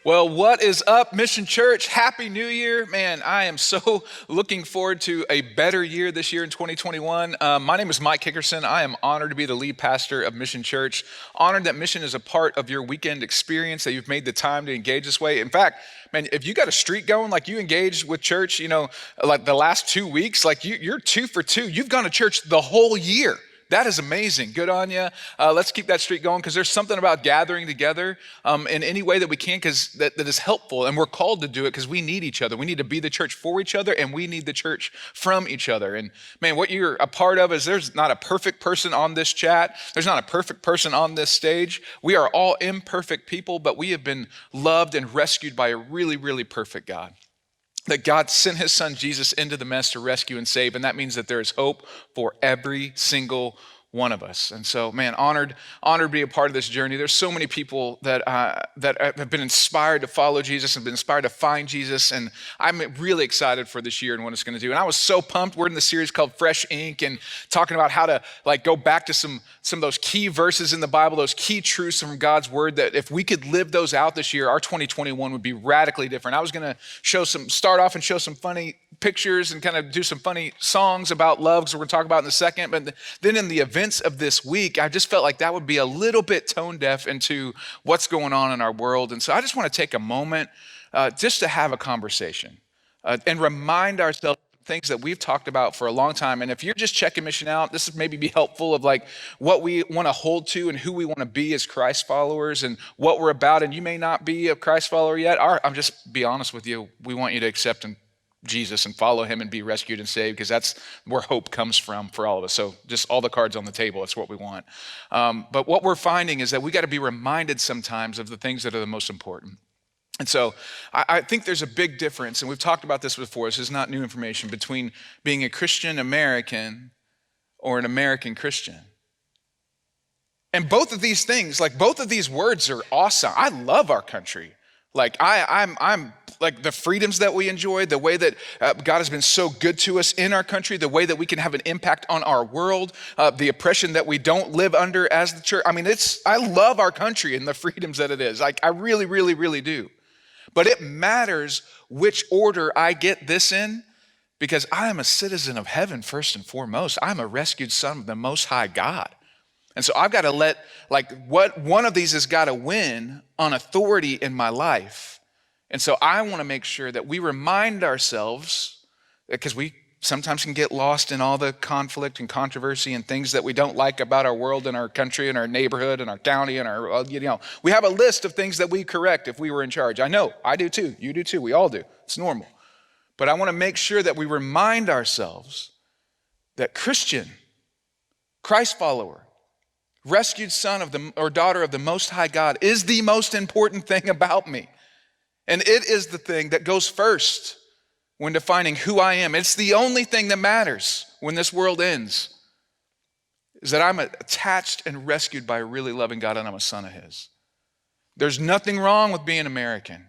Well, what is up, Mission Church? Happy New Year. Man, I am so looking forward to a better year this year in 2021. My name is Mike Hickerson. I am honored to be the lead pastor of Mission Church. Honored that Mission is a part of your weekend experience, that you've made the time to engage this way. In fact, man, if you got a streak going, like you engaged with church, like the last 2 weeks, like you're 2 for 2. You've gone to church the whole year. That is amazing. Good on you. Let's keep that streak going, because there's something about gathering together in any way that we can, because that is helpful. And we're called to do it because we need each other. We need to be the church for each other, and we need the church from each other. And man, what you're a part of is there's not a perfect person on this chat. There's not a perfect person on this stage. We are all imperfect people, but we have been loved and rescued by a really, really perfect God. That God sent his son Jesus into the mess to rescue and save, and that means that there is hope for every single one of us. And so, man, honored to be a part of this journey. There's so many people that have been inspired to follow Jesus and been inspired to find Jesus, and I'm really excited for this year and what it's going to do. And I was so pumped. We're in the series called Fresh Ink, and talking about how to go back to some of those key verses in the Bible, those key truths from God's word, that if we could live those out this year, our 2021 would be radically different. I was going to start off and show some funny pictures and kind of do some funny songs about love, because we're going to talk about in a second. But then in the events of this week, I just felt like that would be a little bit tone deaf into what's going on in our world. And so I just want to take a moment just to have a conversation and remind ourselves things that we've talked about for a long time. And if you're just checking Mission out, this would maybe be helpful of like what we want to hold to and who we want to be as Christ followers and what we're about. And you may not be a Christ follower yet. I'm just be honest with you. We want you to accept Jesus and follow him and be rescued and saved, because that's where hope comes from for all of us. So just all the cards on the table, that's what we want. But what we're finding is that we got to be reminded sometimes of the things that are the most important. And so I think there's a big difference, and we've talked about this before, this is not new information, between being a Christian American or an American Christian. And both of these things, like both of these words are awesome. I love our country. Like I'm like the freedoms that we enjoy, the way that God has been so good to us in our country, the way that we can have an impact on our world, the oppression that we don't live under as the church. I mean, I love our country and the freedoms that it is. Like I really, really, really do. But it matters which order I get this in, because I am a citizen of heaven first and foremost. I'm a rescued son of the Most High God. And so I've got to let, what one of these has got to win on authority in my life. And so I want to make sure that we remind ourselves, because we sometimes can get lost in all the conflict and controversy and things that we don't like about our world and our country and our neighborhood and our county and our, we have a list of things that we correct if we were in charge. I know, I do too, you do too, we all do, it's normal. But I want to make sure that we remind ourselves that Christian, Christ follower, rescued son of or daughter of the Most High God is the most important thing about me. And it is the thing that goes first when defining who I am. It's the only thing that matters when this world ends, is that I'm attached and rescued by a really loving God, and I'm a son of his. There's nothing wrong with being American.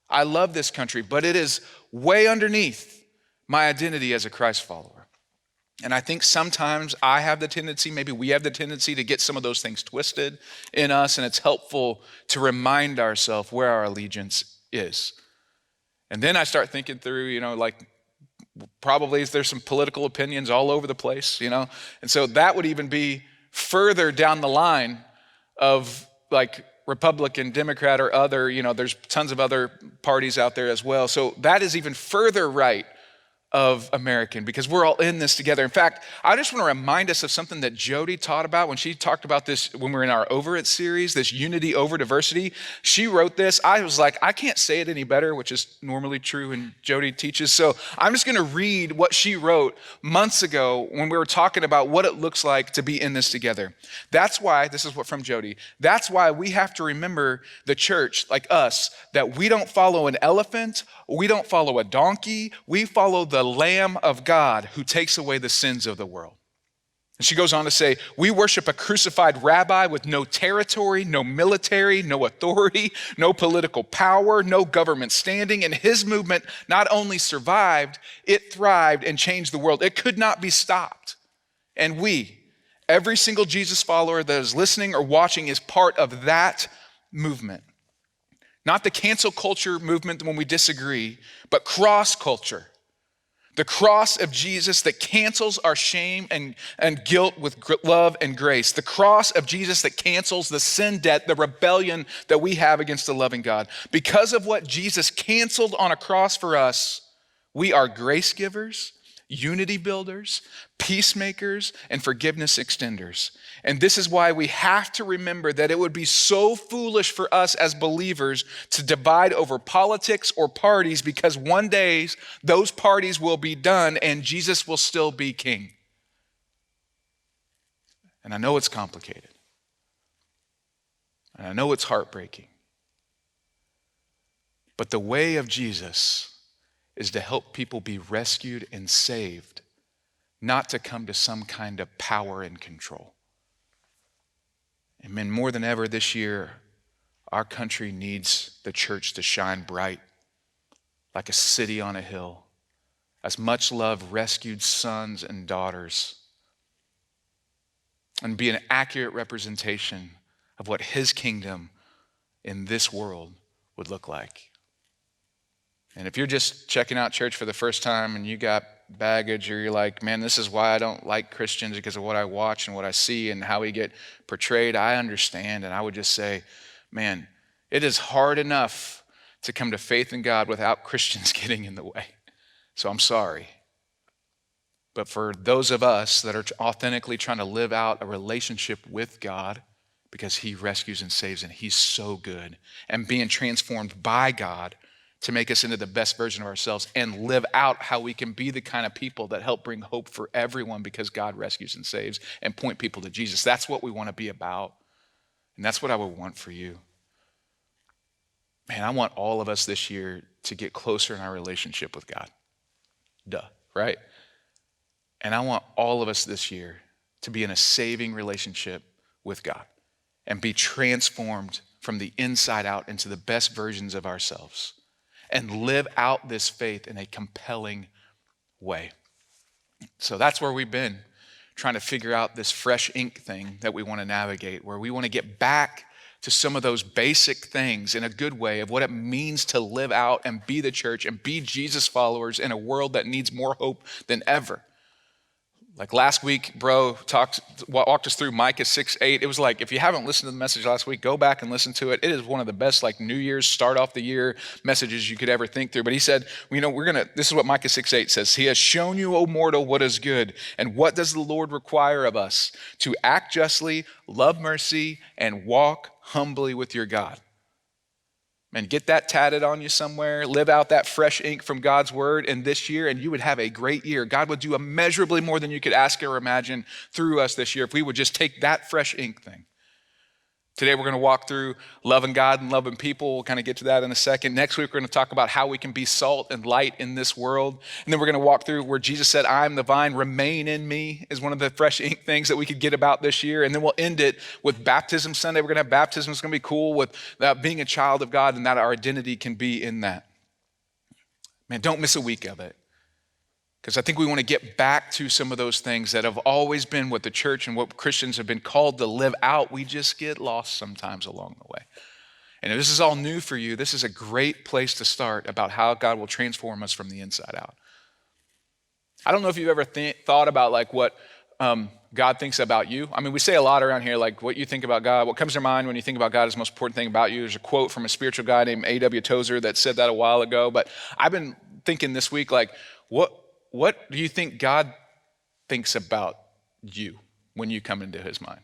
I love this country, but it is way underneath my identity as a Christ follower. And I think sometimes I have the tendency, maybe we have the tendency to get some of those things twisted in us, and it's helpful to remind ourselves where our allegiance is. And then I start thinking through, probably there's some political opinions all over the place, and so that would even be further down the line of Republican, Democrat, or other, there's tons of other parties out there as well. So that is even further right of American, because we're all in this together. In fact, I just want to remind us of something that Jody taught about when she talked about this when we were in our Over It series, this unity over diversity. She wrote this. I was like, I can't say it any better, which is normally true and Jody teaches. So I'm just going to read what she wrote months ago when we were talking about what it looks like to be in this together. That's why, this is what from Jody, that's why we have to remember the church, like us, that we don't follow an elephant, we don't follow a donkey, we follow the Lamb of God who takes away the sins of the world. And she goes on to say, we worship a crucified rabbi with no territory, no military, no authority, no political power, no government standing. And his movement not only survived, it thrived and changed the world. It could not be stopped. And we, Every single Jesus follower that is listening or watching is part of that movement. Not the cancel culture movement when we disagree, but cross culture. The cross of Jesus that cancels our shame and guilt with love and grace. The cross of Jesus that cancels the sin debt, the rebellion that we have against the loving God. Because of what Jesus canceled on a cross for us, we are grace givers, unity builders, peacemakers, and forgiveness extenders. And this is why we have to remember that it would be so foolish for us as believers to divide over politics or parties, because one day those parties will be done and Jesus will still be king. And I know it's complicated. And I know it's heartbreaking. But the way of Jesus is to help people be rescued and saved, not to come to some kind of power and control. And man, more than ever this year, our country needs the church to shine bright like a city on a hill, as much love rescued sons and daughters, and be an accurate representation of what his kingdom in this world would look like. And if you're just checking out church for the first time and you got baggage, or you're like, man, this is why I don't like Christians, because of what I watch and what I see and how we get portrayed, I understand. And I would just say, man, it is hard enough to come to faith in God without Christians getting in the way. So I'm sorry. But for those of us that are authentically trying to live out a relationship with God, because he rescues and saves and he's so good, and being transformed by God to make us into the best version of ourselves and live out how we can be the kind of people that help bring hope for everyone because God rescues and saves and point people to Jesus. That's what we want to be about. And that's what I would want for you. Man, I want all of us this year to get closer in our relationship with God. Right? And I want all of us this year to be in a saving relationship with God and be transformed from the inside out into the best versions of ourselves, and live out this faith in a compelling way. So that's where we've been, trying to figure out this fresh ink thing that we want to navigate, where we want to get back to some of those basic things in a good way of what it means to live out and be the church and be Jesus followers in a world that needs more hope than ever. Like last week, bro walked us through Micah 6:8. It was like, if you haven't listened to the message last week, go back and listen to it. It is one of the best like New Year's start off the year messages you could ever think through. But he said, this is what Micah 6:8 says. He has shown you, O mortal, what is good. And what does the Lord require of us? To act justly, love mercy, and walk humbly with your God. And get that tatted on you somewhere. Live out that fresh ink from God's word in this year, and you would have a great year. God would do immeasurably more than you could ask or imagine through us this year if we would just take that fresh ink thing. Today we're going to walk through loving God and loving people. We'll kind of get to that in a second. Next week we're going to talk about how we can be salt and light in this world. And then we're going to walk through where Jesus said, I am the vine, remain in me, is one of the fresh ink things that we could get about this year. And then we'll end it with Baptism Sunday. We're going to have baptism. It's going to be cool with being a child of God, and that our identity can be in that. Man, don't miss a week of it. Because I think we want to get back to some of those things that have always been what the church and what Christians have been called to live out. We just get lost sometimes along the way. And if this is all new for you, this is a great place to start about how God will transform us from the inside out. I don't know if you've ever thought about like what God thinks about you. I mean, we say a lot around here, like what you think about God. What comes to your mind when you think about God is the most important thing about you. There's a quote from a spiritual guy named A.W. Tozer that said that a while ago. But I've been thinking this week, like, what do you think God thinks about you when you come into his mind?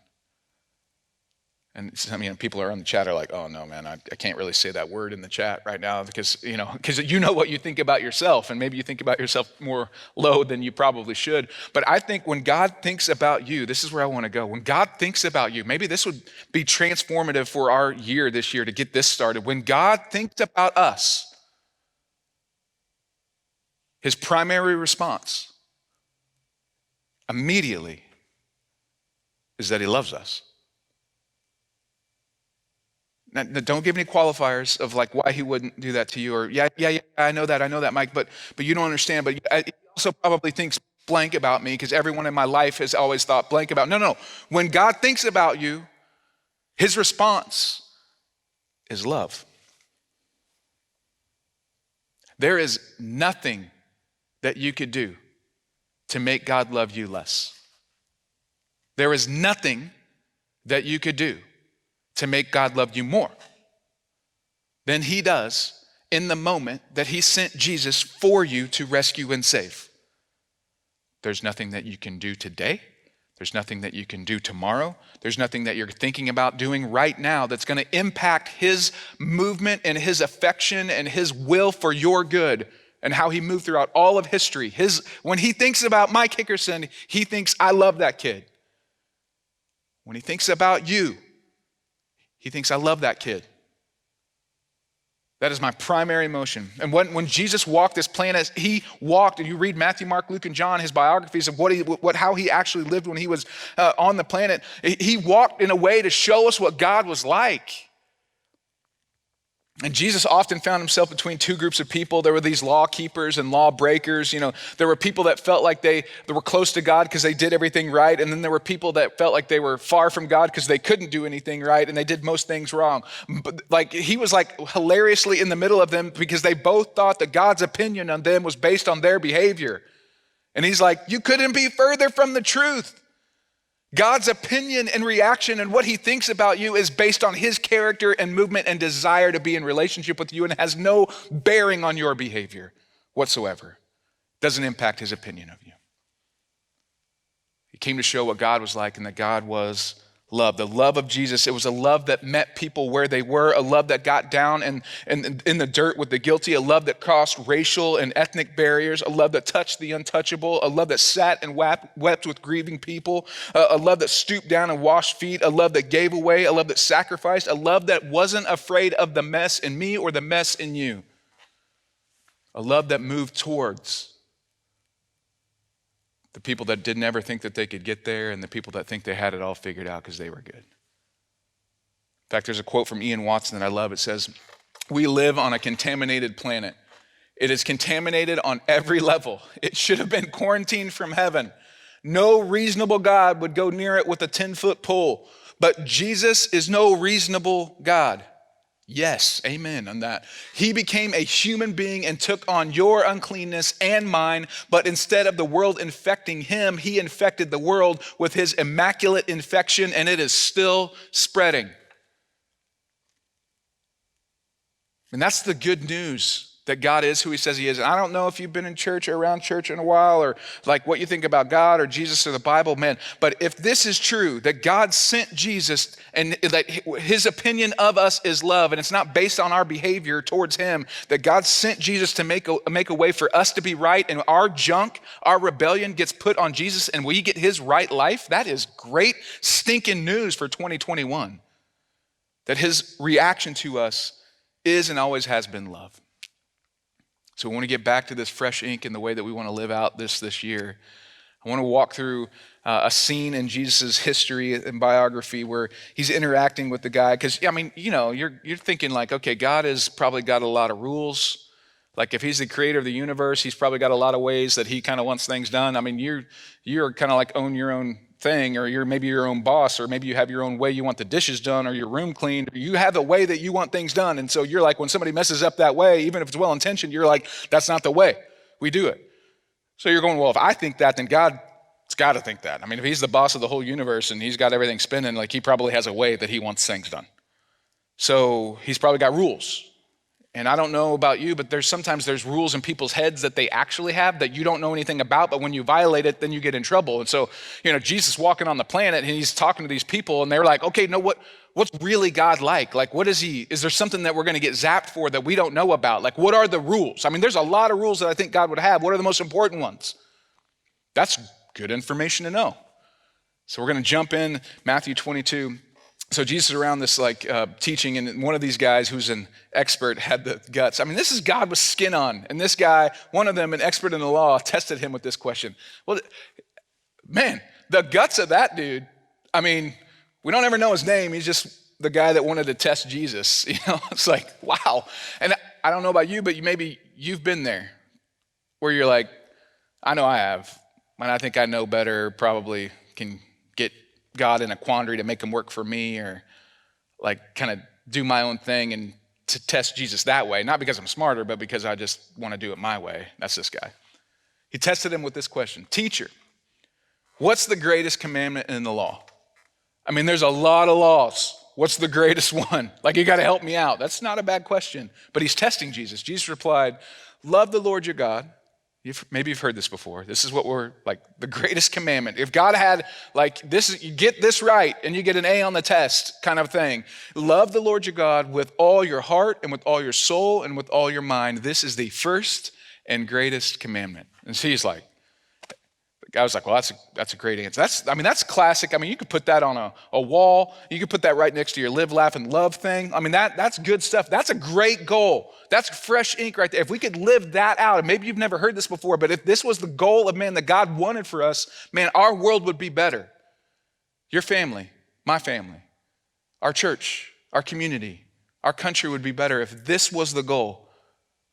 And people are on the chat are like, oh no, man, I can't really say that word in the chat right now because you know what you think about yourself, and maybe you think about yourself more low than you probably should. But I think when God thinks about you, this is where I want to go. When God thinks about you, maybe this would be transformative for our year this year to get this started. When God thinks about us, his primary response immediately is that he loves us. Now, don't give any qualifiers of like why he wouldn't do that to you, or yeah, I know that, Mike, but you don't understand. But he also probably thinks blank about me because everyone in my life has always thought blank about. No. When God thinks about you, his response is love. There is nothing that you could do to make God love you less. There is nothing that you could do to make God love you more than he does in the moment that he sent Jesus for you to rescue and save. There's nothing that you can do today. There's nothing that you can do tomorrow. There's nothing that you're thinking about doing right now that's going to impact his movement and his affection and his will for your good and how he moved throughout all of history. When he thinks about Mike Hickerson, he thinks, I love that kid. When he thinks about you, he thinks, I love that kid. That is my primary emotion. And when Jesus walked this planet, he walked, and you read Matthew, Mark, Luke, and John, his biographies of how he actually lived when he was on the planet. He walked in a way to show us what God was like. And Jesus often found himself between two groups of people. There were these law keepers and law breakers. There were people that felt like they were close to God because they did everything right. And then there were people that felt like they were far from God because they couldn't do anything right and they did most things wrong. But he was hilariously in the middle of them because they both thought that God's opinion on them was based on their behavior. And he's like, you couldn't be further from the truth. God's opinion and reaction and what he thinks about you is based on his character and movement and desire to be in relationship with you and has no bearing on your behavior whatsoever. Doesn't impact his opinion of you. He came to show what God was like and that God was love. The love of Jesus, it was a love that met people where they were, a love that got down and in the dirt with the guilty, a love that crossed racial and ethnic barriers, a love that touched the untouchable, a love that sat and wept with grieving people, a love that stooped down and washed feet, a love that gave away, a love that sacrificed, a love that wasn't afraid of the mess in me or the mess in you, a love that moved towards the people that didn't ever think that they could get there and the people that think they had it all figured out because they were good. In fact, there's a quote from Ian Watson that I love. It says, we live on a contaminated planet. It is contaminated on every level. It should have been quarantined from heaven. No reasonable God would go near it with a 10-foot pole. But Jesus is no reasonable God. Yes, amen on that. He became a human being and took on your uncleanness and mine, but instead of the world infecting him, he infected the world with his immaculate infection, and it is still spreading. And that's the good news, that God is who he says he is. And I don't know if you've been in church or around church in a while or what you think about God or Jesus or the Bible, man. But if this is true, that God sent Jesus and that his opinion of us is love and it's not based on our behavior towards him, that God sent Jesus to make a way for us to be right and our junk, our rebellion gets put on Jesus and we get his right life, that is great stinking news for 2021. That his reaction to us is and always has been love. So we want to get back to this fresh ink in the way that we want to live out this year. I want to walk through a scene in Jesus' history and biography where he's interacting with the guy. Because, you're thinking okay, God has probably got a lot of rules. If he's the creator of the universe, he's probably got a lot of ways that he kind of wants things done. You're kind of own your own thing, or you're maybe your own boss, or maybe you have your own way you want the dishes done or your room cleaned, or you have a way that you want things done. And so you're when somebody messes up that way, even if it's well-intentioned, you're that's not the way we do it. So you're going, well, if I think that, then God's got to think that. If he's the boss of the whole universe and he's got everything spinning, he probably has a way that he wants things done. So he's probably got rules. And I don't know about you, but sometimes there's rules in people's heads that they actually have that you don't know anything about, but when you violate it, then you get in trouble. And so, Jesus walking on the planet and he's talking to these people and they're okay, no, what's really God like? What is he? Is there something that we're going to get zapped for that we don't know about? What are the rules? There's a lot of rules that I think God would have. What are the most important ones? That's good information to know. So we're going to jump in Matthew 22. So Jesus is around this teaching, and one of these guys who's an expert had the guts. This is God with skin on. And this guy, one of them, an expert in the law, tested him with this question. Well, man, the guts of that dude, we don't ever know his name. He's just the guy that wanted to test Jesus. It's wow. And I don't know about you, but maybe you've been there where you're I know I have. when I think I know better, probably can get God in a quandary to make him work for me, or like kind of do my own thing and to test Jesus that way. Not because I'm smarter, but because I just want to do it my way. That's this guy. He tested him with this question: Teacher, what's the greatest commandment in the law? I mean, there's a lot of laws. What's the greatest one? Like, you got to help me out. That's not a bad question. But he's testing Jesus. Jesus replied, love the Lord your God. Maybe you've heard this before. This is what we're like, the greatest commandment. If God had like this, you get this right and you get an A on the test kind of thing. Love the Lord your God with all your heart and with all your soul and with all your mind. This is the first and greatest commandment. And so he's like, I was like, well, that's a great answer. That's classic. I mean, you could put that on a wall. You could put that right next to your live, laugh, and love thing. I mean, that's good stuff. That's a great goal. That's fresh ink right there. If we could live that out, and maybe you've never heard this before, but if this was the goal of man that God wanted for us, man, our world would be better. Your family, my family, our church, our community, our country would be better if this was the goal.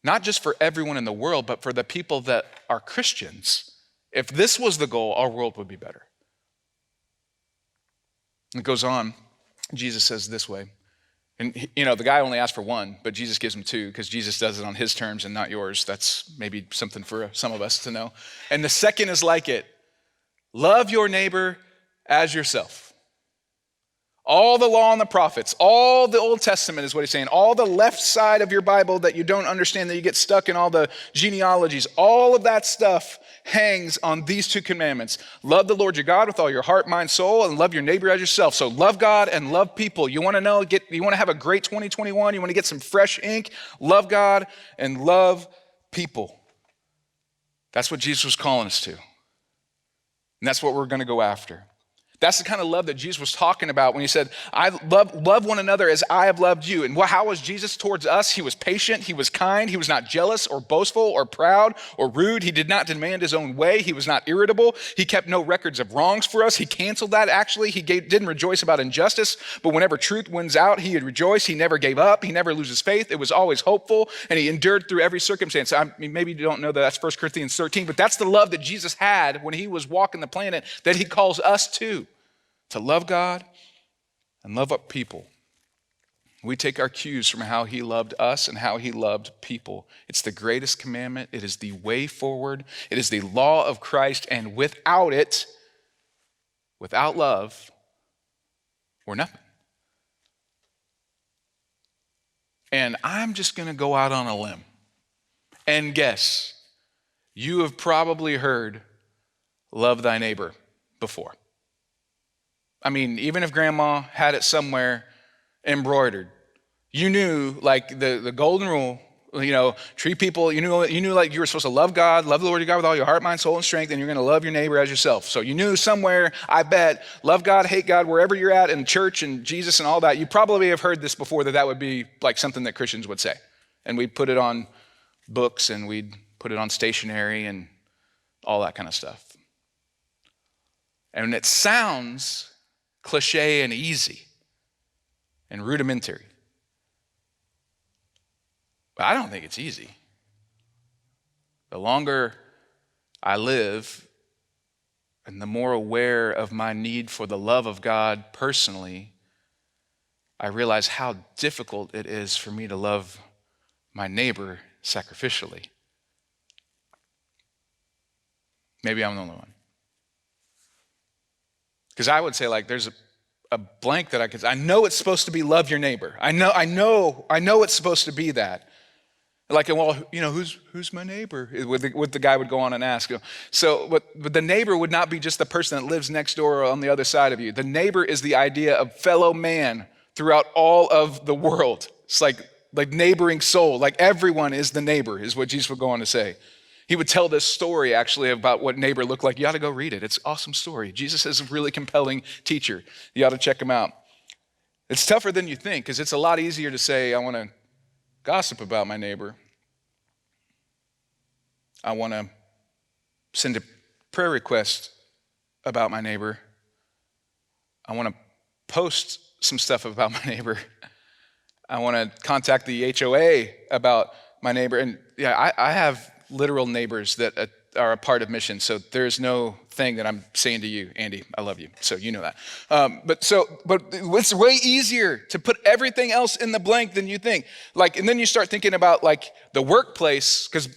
Not just for everyone in the world, but for the people that are Christians. If this was the goal, our world would be better. It goes on. Jesus says this way. And, the guy only asked for one, but Jesus gives him two because Jesus does it on his terms and not yours. That's maybe something for some of us to know. And the second is like it. Love your neighbor as yourself. All the law and the prophets, all the Old Testament is what he's saying. All the left side of your Bible that you don't understand, that you get stuck in all the genealogies, all of that stuff hangs on these two commandments. Love the Lord your God with all your heart, mind, soul, and love your neighbor as yourself. So love God and love people. You want to have a great 2021? You want to get some fresh ink? Love God and love people. That's what Jesus was calling us to. And that's what we're going to go after. That's the kind of love that Jesus was talking about when he said, I love one another as I have loved you. And how was Jesus towards us? He was patient, he was kind, he was not jealous or boastful or proud or rude. He did not demand his own way. He was not irritable. He kept no records of wrongs for us. He canceled that actually. He didn't rejoice about injustice, but whenever truth wins out, he had rejoiced. He never gave up. He never loses faith. It was always hopeful, and he endured through every circumstance. I mean, maybe you don't know that that's 1 Corinthians 13, but that's the love that Jesus had when he was walking the planet that he calls us to love God and love up people. We take our cues from how he loved us and how he loved people. It's the greatest commandment. It is the way forward. It is the law of Christ, and without it, without love, we're nothing. And I'm just going to go out on a limb and guess you have probably heard love thy neighbor before. I mean, even if grandma had it somewhere embroidered, you knew like the golden rule, treat people, you knew like you were supposed to love God, love the Lord your God with all your heart, mind, soul, and strength, and you're going to love your neighbor as yourself. So you knew somewhere, I bet, love God, hate God, wherever you're at in church and Jesus and all that, you probably have heard this before, that would be like something that Christians would say. And we'd put it on books and we'd put it on stationery and all that kind of stuff. And it sounds cliche and easy and rudimentary. But I don't think it's easy. The longer I live and the more aware of my need for the love of God personally, I realize how difficult it is for me to love my neighbor sacrificially. Maybe I'm the only one. Because I would say like there's a blank that I know it's supposed to be love your neighbor. I know it's supposed to be that. Like, well, who's my neighbor? What the guy would go on and ask. But the neighbor would not be just the person that lives next door or on the other side of you. The neighbor is the idea of fellow man throughout all of the world. It's like neighboring soul. Like everyone is the neighbor is what Jesus would go on to say. He would tell this story actually about what neighbor looked like. You ought to go read it. It's an awesome story. Jesus is a really compelling teacher. You ought to check him out. It's tougher than you think because it's a lot easier to say, I want to gossip about my neighbor. I want to send a prayer request about my neighbor. I want to post some stuff about my neighbor. I want to contact the HOA about my neighbor. And yeah, I have literal neighbors that are a part of mission. So there's no thing that I'm saying to you, Andy, I love you. So you know that. But it's way easier to put everything else in the blank than you think. And then you start thinking about the workplace, because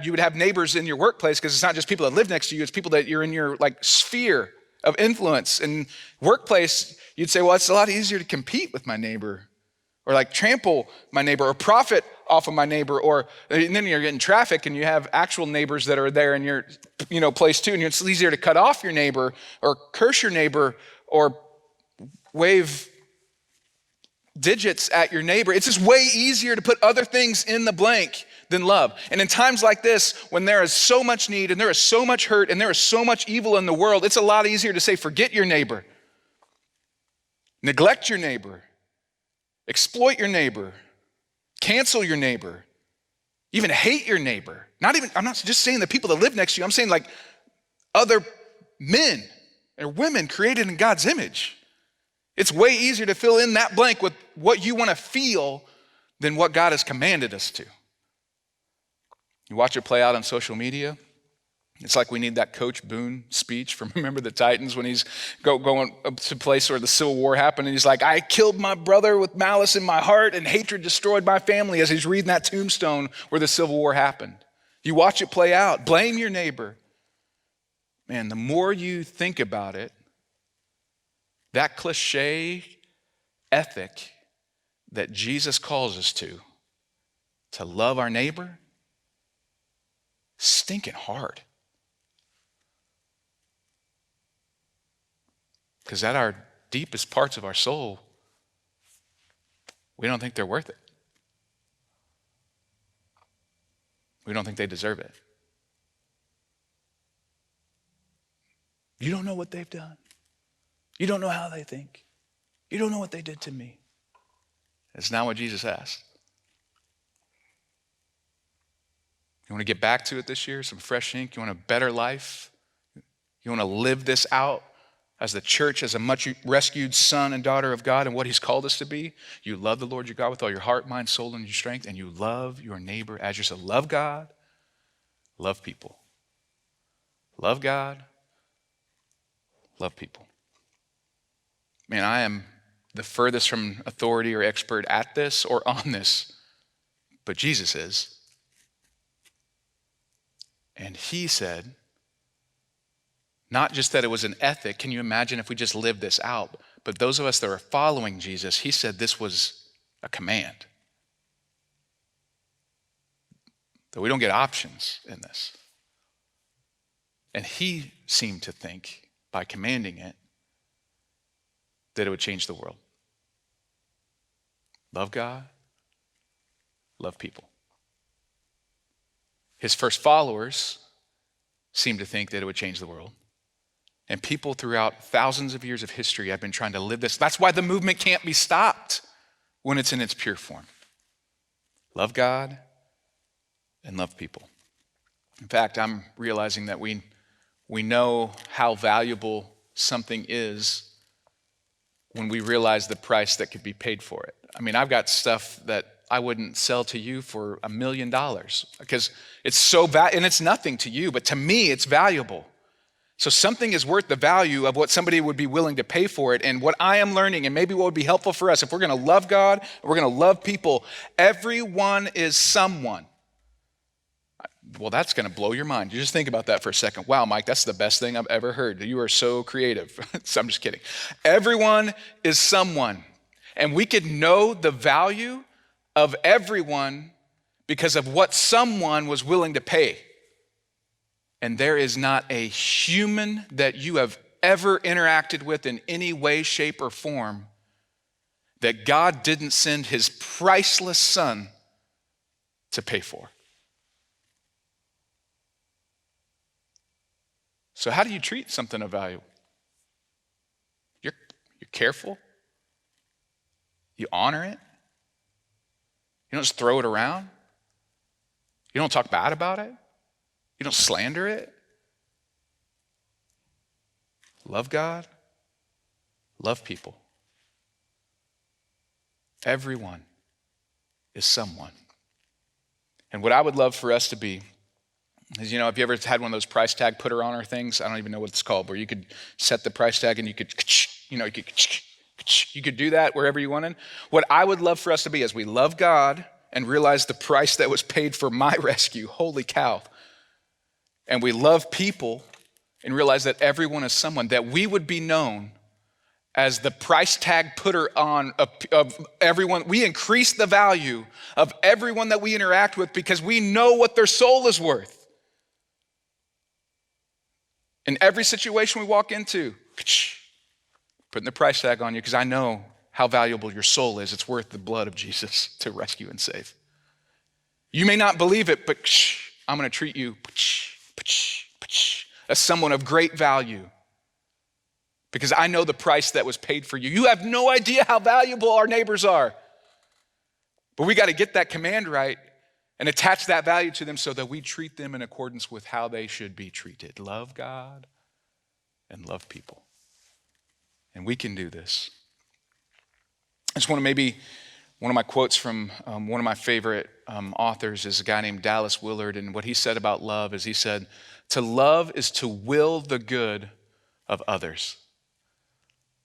you would have neighbors in your workplace, because it's not just people that live next to you, it's people that you're in your sphere of influence. And workplace, you'd say, well, it's a lot easier to compete with my neighbor, or trample my neighbor, or profit off of my neighbor, and then you're getting traffic and you have actual neighbors that are there in your place too, and it's easier to cut off your neighbor or curse your neighbor or wave digits at your neighbor. It's just way easier to put other things in the blank than love. And in times like this, when there is so much need and there is so much hurt and there is so much evil in the world, it's a lot easier to say, forget your neighbor, neglect your neighbor, exploit your neighbor, cancel your neighbor, even hate your neighbor. I'm not just saying the people that live next to you, I'm saying other men or women created in God's image. It's way easier to fill in that blank with what you want to feel than what God has commanded us to. You watch it play out on social media. It's like we need that Coach Boone speech from Remember the Titans when he's going to a place where the Civil War happened, and he's like, I killed my brother with malice in my heart and hatred destroyed my family, as he's reading that tombstone where the Civil War happened. You watch it play out. Blame your neighbor. Man, the more you think about it, that cliche ethic that Jesus calls us to love our neighbor, stinking hard. Because at our deepest parts of our soul, we don't think they're worth it. We don't think they deserve it. You don't know what they've done. You don't know how they think. You don't know what they did to me. That's not what Jesus asked. You want to get back to it this year, some fresh ink? You want a better life? You want to live this out as the church, as a much rescued son and daughter of God and what he's called us to be? You love the Lord your God with all your heart, mind, soul, and your strength, and you love your neighbor as yourself. Love God, love people. Love God, love people. Man, I am the furthest from authority or expert at this or on this, but Jesus is. And he said, not just that it was an ethic, can you imagine if we just lived this out? But those of us that are following Jesus, he said this was a command. That we don't get options in this. And he seemed to think, by commanding it, that it would change the world. Love God, love people. His first followers seemed to think that it would change the world. And people throughout thousands of years of history have been trying to live this. That's why the movement can't be stopped when it's in its pure form. Love God and love people. In fact, I'm realizing that we know how valuable something is when we realize the price that could be paid for it. I mean, I've got stuff that I wouldn't sell to you for $1 million because it's so and it's nothing to you, but to me, it's valuable. So something is worth the value of what somebody would be willing to pay for it. And what I am learning, and maybe what would be helpful for us, if we're going to love God, we're going to love people, everyone is someone. Well, that's going to blow your mind. You just think about that for a second. Wow, Mike, that's the best thing I've ever heard. You are so creative. So I'm just kidding. Everyone is someone. And we could know the value of everyone because of what someone was willing to pay. And there is not a human that you have ever interacted with in any way, shape, or form that God didn't send his priceless son to pay for. So how do you treat something of value? You're careful. You honor it. You don't just throw it around. You don't talk bad about it. You don't slander it. Love God. Love people. Everyone is someone. And what I would love for us to be Because, if you ever had one of those price tag putter on things, I don't even know what it's called, where you could set the price tag and you could do that wherever you wanted. What I would love for us to be as we love God and realize the price that was paid for my rescue, holy cow, and we love people and realize that everyone is someone, that we would be known as the price tag putter on of everyone. We increase the value of everyone that we interact with because we know what their soul is worth. In every situation we walk into, putting the price tag on you because I know how valuable your soul is. It's worth the blood of Jesus to rescue and save. You may not believe it, but I'm going to treat you as someone of great value because I know the price that was paid for you. You have no idea how valuable our neighbors are. But we got to get that command right and attach that value to them so that we treat them in accordance with how they should be treated. Love God and love people. And we can do this. I just want to one of my quotes from one of my favorite authors is a guy named Dallas Willard. And what he said about love is he said, to love is to will the good of others.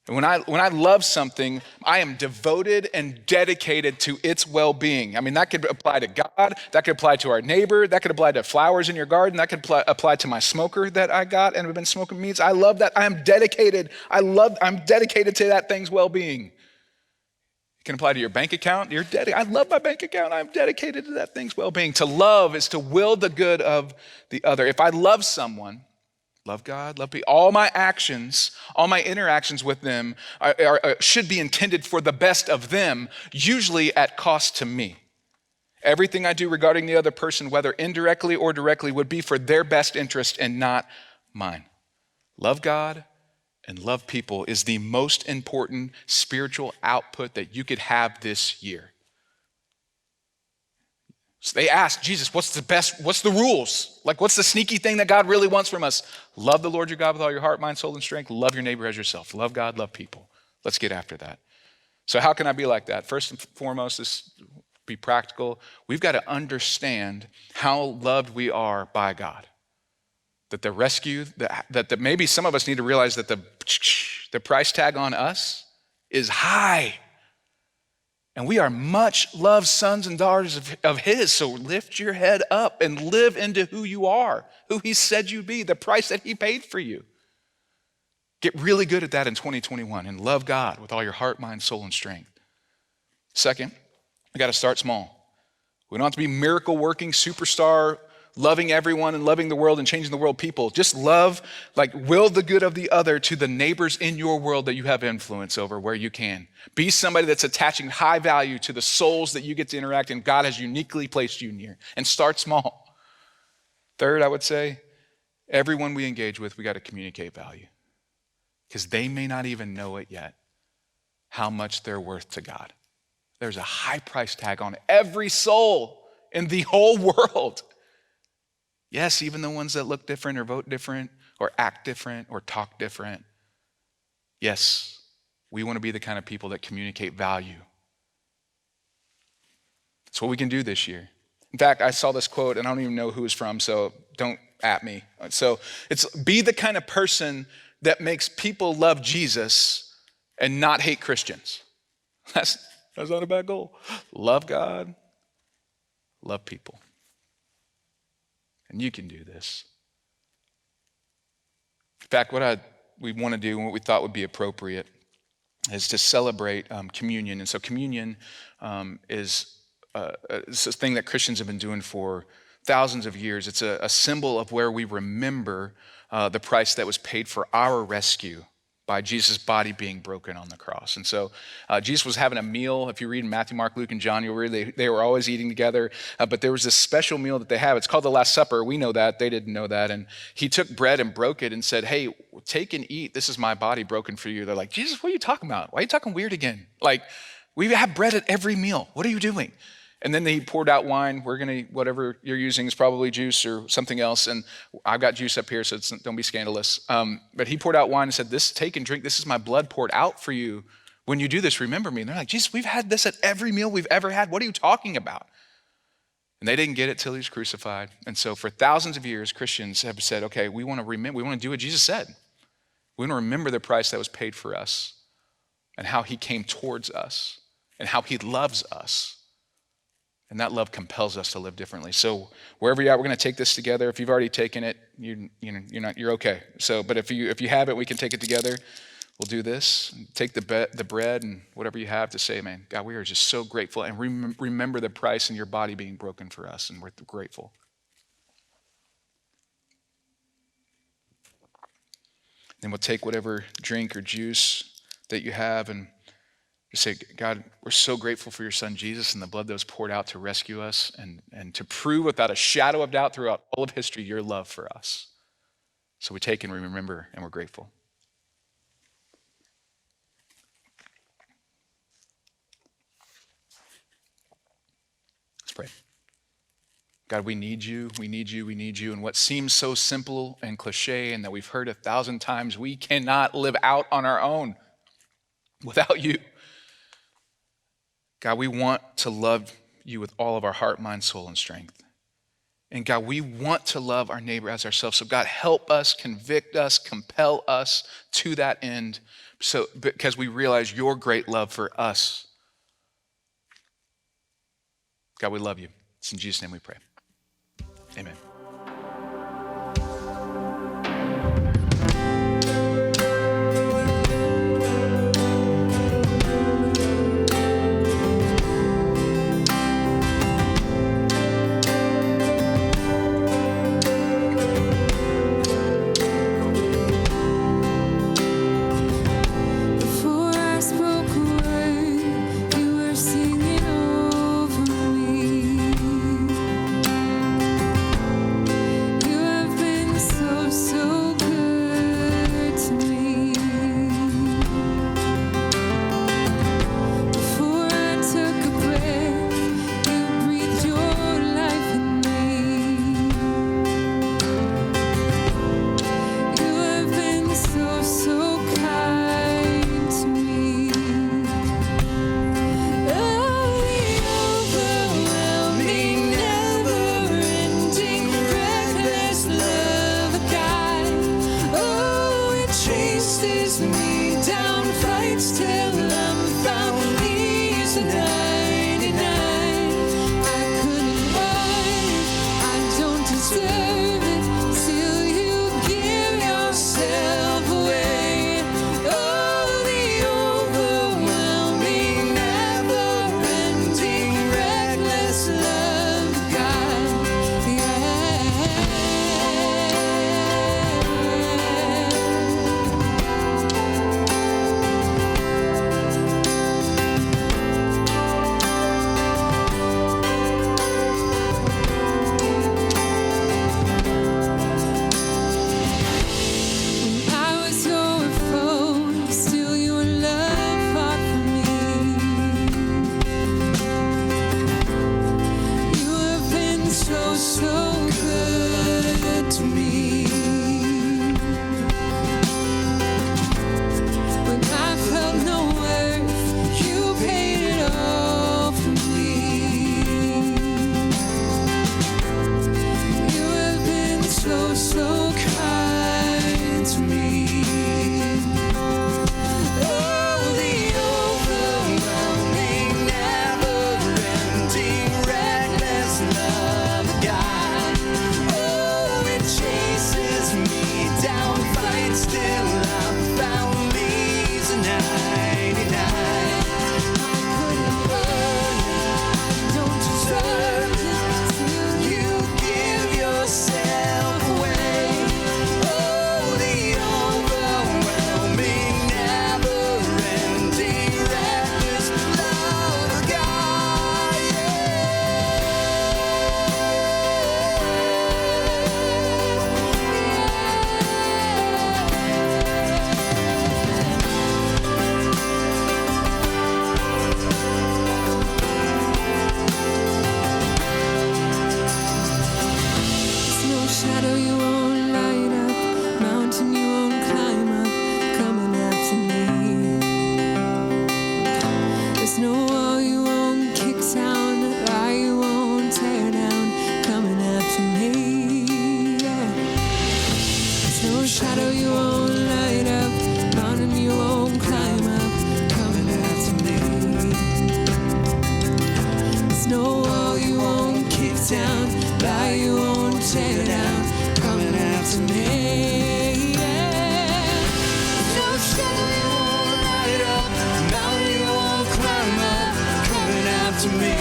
And when I love something, I am devoted and dedicated to its well-being. I mean, that could apply to God, that could apply to our neighbor, that could apply to flowers in your garden, that could apply to my smoker that I got and have been smoking meats. I love that. I'm dedicated. I'm dedicated to that thing's well-being. It can apply to your bank account. I love my bank account. I'm dedicated to that thing's well-being. To love is to will the good of the other. If I love someone, love God, love people, all my actions, all my interactions with them should be intended for the best of them, usually at cost to me. Everything I do regarding the other person, whether indirectly or directly, would be for their best interest and not mine. Love God and love people is the most important spiritual output that you could have this year. So they asked Jesus, what's the rules? Like, what's the sneaky thing that God really wants from us? Love the Lord your God with all your heart, mind, soul, and strength. Love your neighbor as yourself. Love God, love people. Let's get after that. So how can I be like that? First and foremost, this be practical. We've got to understand how loved we are by God. That the rescue, that maybe some of us need to realize that the price tag on us is high. And we are much loved sons and daughters of his. So lift your head up and live into who you are, who he said you be, the price that he paid for you. Get really good at that in 2021 and love God with all your heart, mind, soul, and strength. Second, we got to start small. We don't have to be miracle working, superstar, loving everyone and loving the world and changing the world people. Just love, will the good of the other to the neighbors in your world that you have influence over where you can. Be somebody that's attaching high value to the souls that you get to interact in. God has uniquely placed you near. And start small. Third, I would say, everyone we engage with, we got to communicate value. Because they may not even know it yet, how much they're worth to God. There's a high price tag on every soul in the whole world. Yes, even the ones that look different or vote different or act different or talk different. Yes, we want to be the kind of people that communicate value. That's what we can do this year. In fact, I saw this quote, and I don't even know who it's from, so don't at me. So it's be the kind of person that makes people love Jesus and not hate Christians. That's not a bad goal. Love God, love people. And you can do this. In fact, what we want to do and what we thought would be appropriate is to celebrate communion. And so communion is a thing that Christians have been doing for thousands of years. It's a symbol of where we remember the price that was paid for our rescue by Jesus' body being broken on the cross. And so Jesus was having a meal. If you read in Matthew, Mark, Luke, and John, you'll read they were always eating together. But there was this special meal that they have. It's called the Last Supper. We know that. They didn't know that. And he took bread and broke it and said, hey, take and eat. This is my body broken for you. They're like, Jesus, what are you talking about? Why are you talking weird again? Like, we have bread at every meal. What are you doing? And then he poured out wine. Whatever you're using is probably juice or something else. And I've got juice up here, so don't be scandalous. But he poured out wine and said, take and drink. This is my blood poured out for you. When you do this, remember me. And they're like, Jesus, we've had this at every meal we've ever had. What are you talking about? And they didn't get it till he was crucified. And so for thousands of years, Christians have said, okay, we want to remember, we want to do what Jesus said. We want to remember the price that was paid for us and how he came towards us and how he loves us. And that love compels us to live differently. So wherever you're at, we're going to take this together. If you've already taken it, you're okay. So, but if you haven't, we can take it together. We'll do this. Take the bread and whatever you have to say, man, God, we are just so grateful. And remember the price in your body being broken for us, and we're grateful. Then we'll take whatever drink or juice that you have and just say, God, we're so grateful for your son Jesus and the blood that was poured out to rescue us and to prove without a shadow of doubt throughout all of history your love for us. So we take and we remember and we're grateful. Let's pray. God, we need you, we need you, we need you. And what seems so simple and cliche and that we've heard 1,000 times, we cannot live out on our own without you. God, we want to love you with all of our heart, mind, soul, and strength. And God, we want to love our neighbor as ourselves. So God, help us, convict us, compel us to that end, so because we realize your great love for us. God, we love you. It's in Jesus' name we pray. Amen. to me.